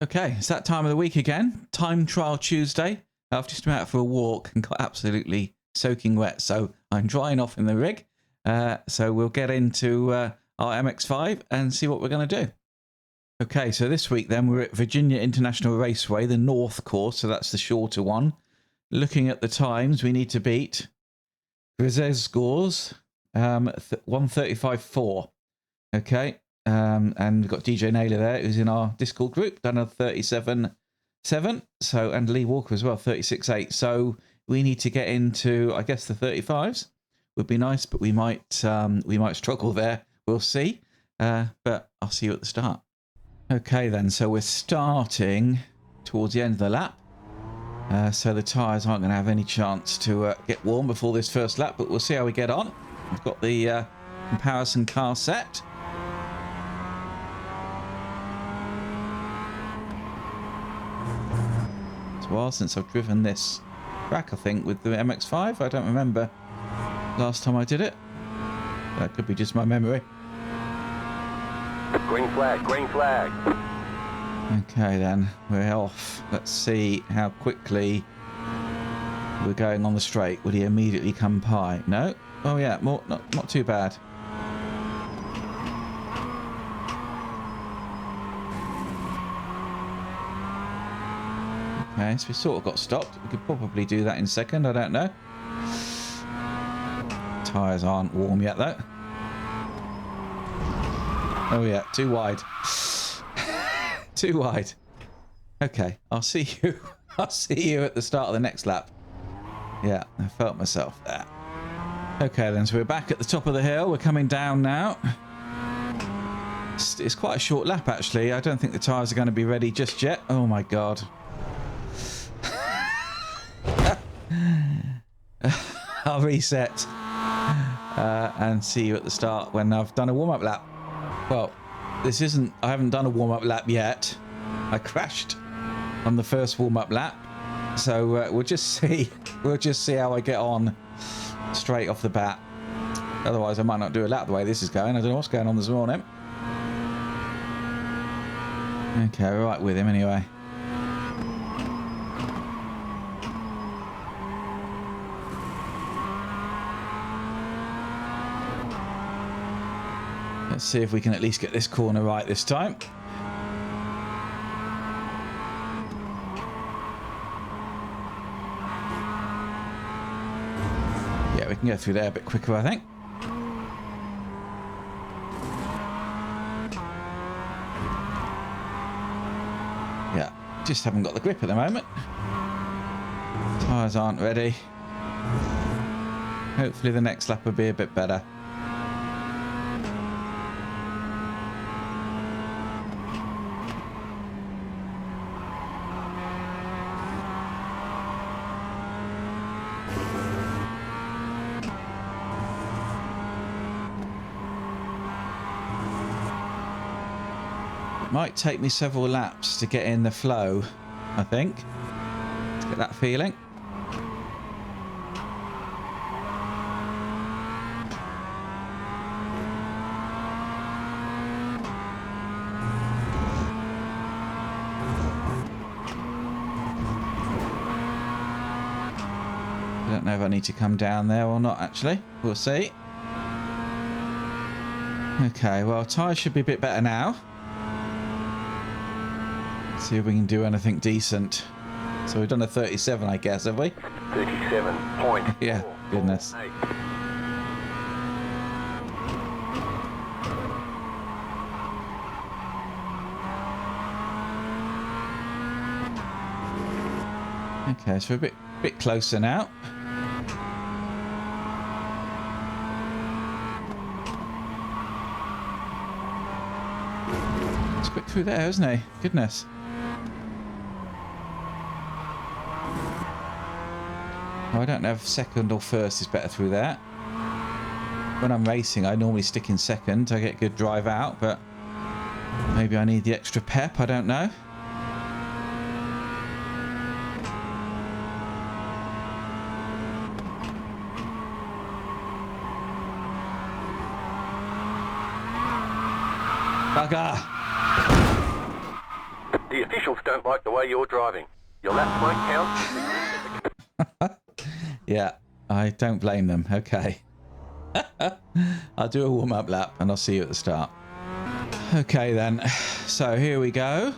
Okay, it's that time of the week again. Time trial Tuesday. I've just been out for a walk and got absolutely soaking wet, so I'm drying off in the rig. So we'll get into our MX-5 and see what we're going to do. Okay, so this week then we're at Virginia International Raceway, the North course, so that's the shorter one. Looking at the times, we need to beat Grisez scores 1:35.4. Okay. And we've got DJ Naylor there, who's in our Discord group, done a 37.7. So, and Lee Walker as well, 36.8. So we need to get into, I guess, the 35s would be nice, but we might struggle there. We'll see. But I'll see you at the start. Okay, then. So we're starting towards the end of the lap. So the tyres aren't going to have any chance to get warm before this first lap, but we'll see how we get on. We've got the comparison car set. A while since I've driven this track, I think, with the MX-5. I don't remember last time I did it. That could be just my memory. Green flag, green flag. Okay, then. We're off. Let's see how quickly we're going on the straight. Will he immediately come by? No? Oh, yeah. Not too bad. Okay, so we sort of got stopped. We could probably do that in second, I don't know. Tyres aren't warm yet, though. Oh, yeah, too wide. Too wide. Okay, I'll see you. I'll see you at the start of the next lap. Yeah, I felt myself there. Okay, then, so we're back at the top of the hill. We're coming down now. It's quite a short lap, actually. I don't think the tyres are going to be ready just yet. Oh, my God. I'll reset and see you at the start when I've done a warm-up lap. Well, this isn't... I haven't done a warm-up lap yet. I crashed on the first warm-up lap. So we'll just see. We'll just see how I get on straight off the bat. Otherwise, I might not do a lap the way this is going. I don't know what's going on this morning. Okay, we're right with him anyway. Let's see if we can at least get this corner right this time. Yeah, we can go through there a bit quicker, I think. Yeah, just haven't got the grip at the moment. Tyres aren't ready. Hopefully the next lap will be a bit better. Might take me several laps to get in the flow, I think. Let's get that feeling. I don't know if I need to come down there or not, actually. We'll see. Okay, well, tyres should be a bit better now. See if we can do anything decent. So we've done a 37, I guess, have we? 37 point. Yeah, goodness. Okay, so we're a bit closer now. It's quick through there, isn't he? Goodness. I don't know if second or first is better through there. When I'm racing, I normally stick in second. I get good drive out, but maybe I need the extra pep. I don't know. Bugger! The officials don't like the way you're driving. Your laps won't count. Yeah, I don't blame them. Okay. I'll do a warm-up lap and I'll see you at the start. Okay then, so here we go.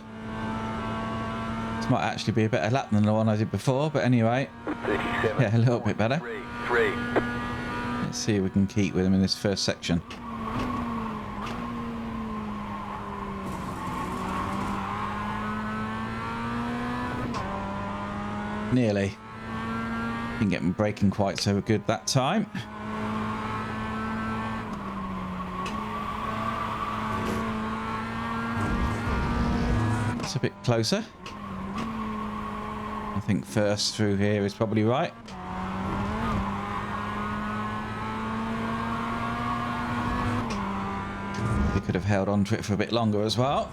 This might actually be a better lap than the one I did before, but anyway. 37. Yeah, a little bit better. 3. Let's see if we can keep with him in this first section. Nearly. Didn't get him braking quite so good that time. It's a bit closer. I think first through here is probably right. We could have held on to it for a bit longer as well.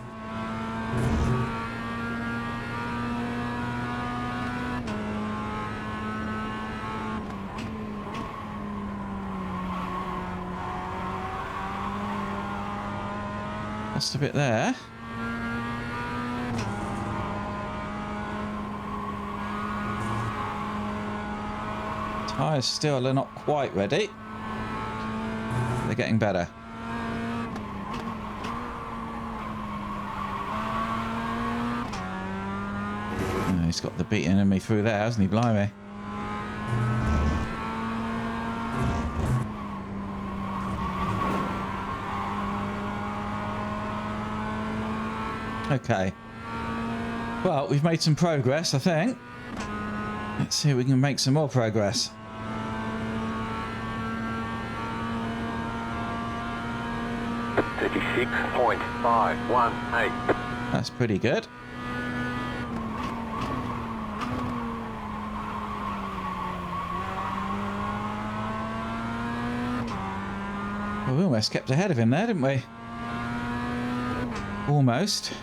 Lost a bit there. Tyres still are not quite ready. They're getting better. Oh, he's got the beating in me through there, hasn't he? Blimey. Okay. Well, we've made some progress, I think. Let's see if we can make some more progress. .518. That's pretty good. Well, we almost kept ahead of him there, didn't we? Almost.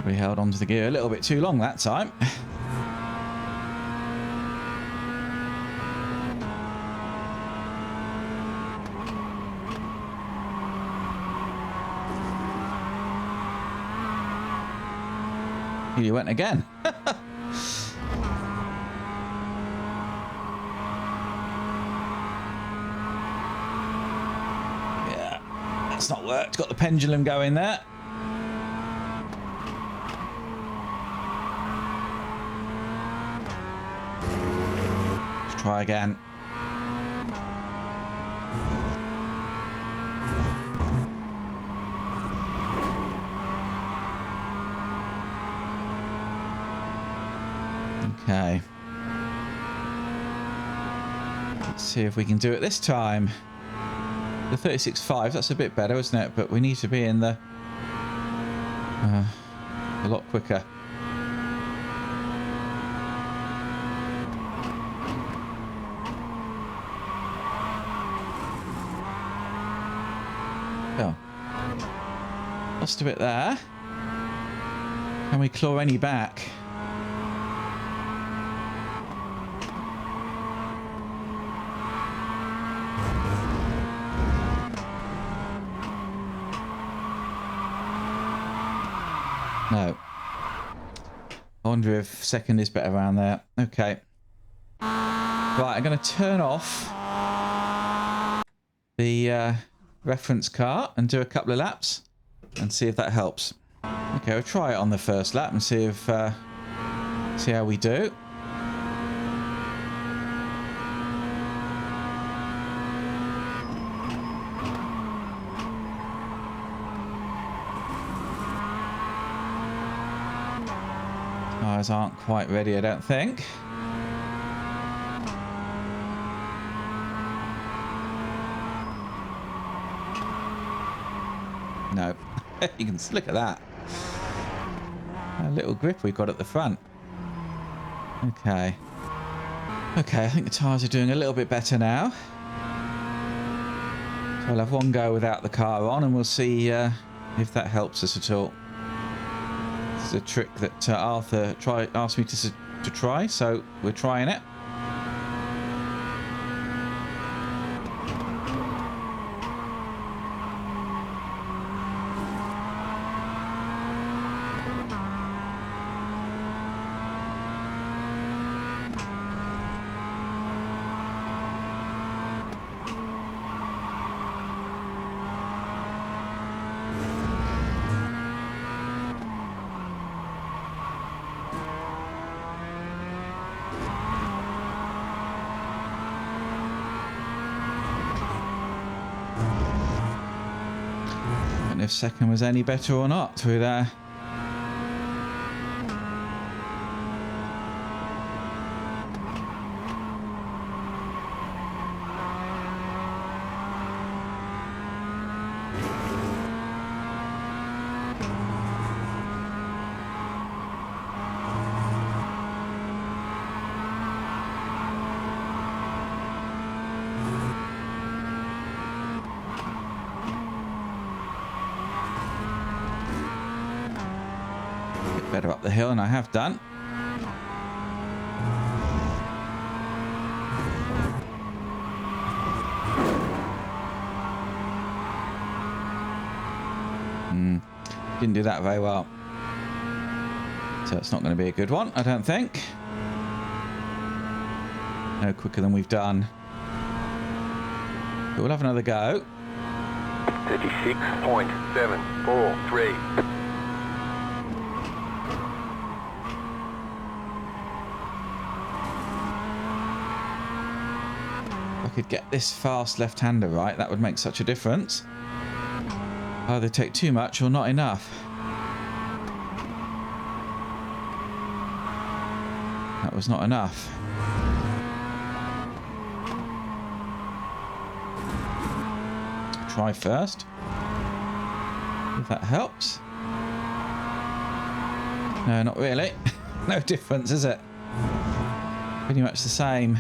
We held onto the gear a little bit too long that time. Here you went again. Yeah, that's not worked. Got the pendulum going there. Let's try again. Okay. Let's see if we can do it this time. The 36.5, that's a bit better, isn't it? But we need to be in the... a lot quicker. Oh. Lost a bit there. Can we claw any back? No. I wonder if second is better around there. Okay. Right, I'm going to turn off the reference car and do a couple of laps and see if that helps. Okay, we'll try it on the first lap and see if see how we do. Tyres aren't quite ready, I don't think. No. You can look at that. A little grip we've got at the front. Okay. Okay, I think the tyres are doing a little bit better now. So I'll have one go without the car on, and we'll see if that helps us at all. This is a trick that Arthur asked me to try, so we're trying it. If second was any better or not with better up the hill, and I have done. Didn't do that very well. So it's not going to be a good one, I don't think. No quicker than we've done. But we'll have another go. 36.743. Could get this fast left-hander right, that would make such a difference. Either take too much or not enough. That was not enough. Try first. If that helps. No, not really. No difference, is it? Pretty much the same.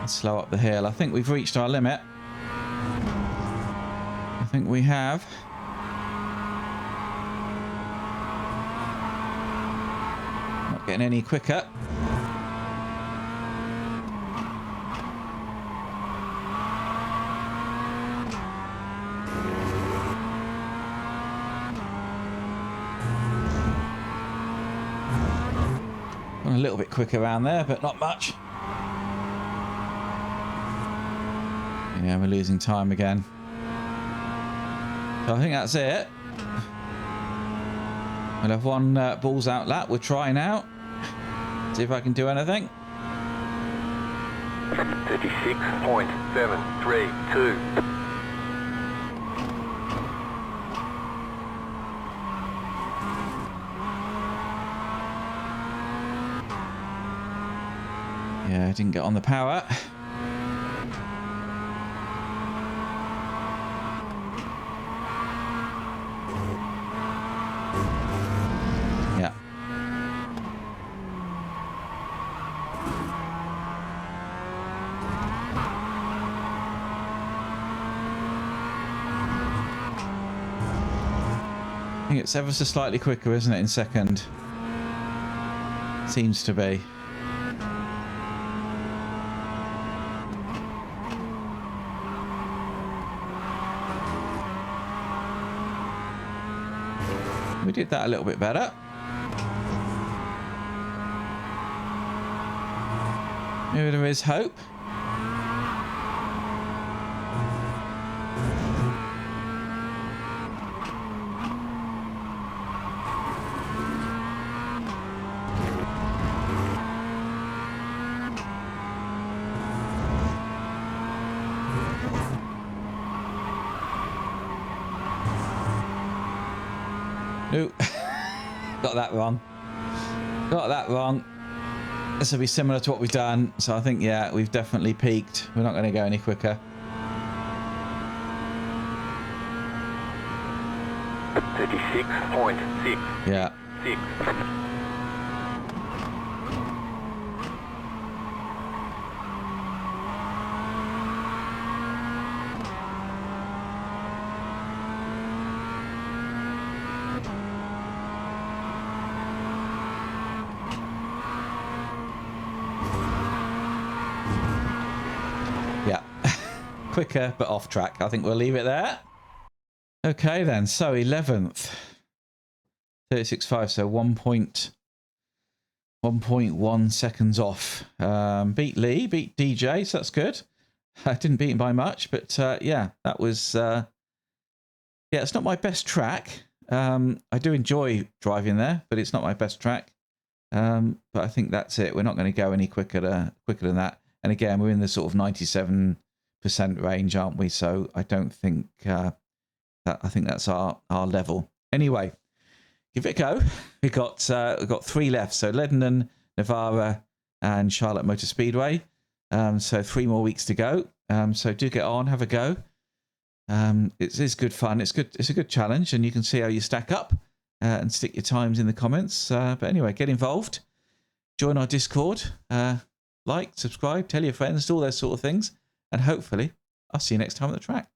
Slow up the hill. I think we've reached our limit. I think we have. Not getting any quicker. Gone a little bit quicker around there, but not much. Yeah, we're losing time again. So I think that's it. We'll have one balls out lap. We'll try now. See if I can do anything. 36.732. Yeah, I didn't get on the power. I think it's ever so slightly quicker, isn't it, in second? Seems to be. We did that a little bit better. Maybe there is hope. Nope. Got that wrong. Got that wrong. This will be similar to what we've done. So I think, yeah, we've definitely peaked. We're not going to go any quicker. 36.733. 6.6. Yeah. 6. Yeah. Quicker, but off track. I think we'll leave it there. Okay, then. So 11th. 36.5, so 1.1 seconds off. Beat Lee, beat DJ, so that's good. I didn't beat him by much, but yeah, that was... yeah, it's not my best track. I do enjoy driving there, but it's not my best track. But I think that's it. We're not going to go any quicker than that. And again, we're in the sort of 97% range, aren't we? So I don't think I think that's our level. Anyway, give it a go. We've got 3 left. So Lebanon, Navarra, and Charlotte Motor Speedway. So 3 more weeks to go. So do get on, have a go. It's good fun. It's good. It's a good challenge, and you can see how you stack up and stick your times in the comments. But anyway, get involved. Join our Discord. Like, subscribe, tell your friends, all those sort of things. And hopefully, I'll see you next time on the track.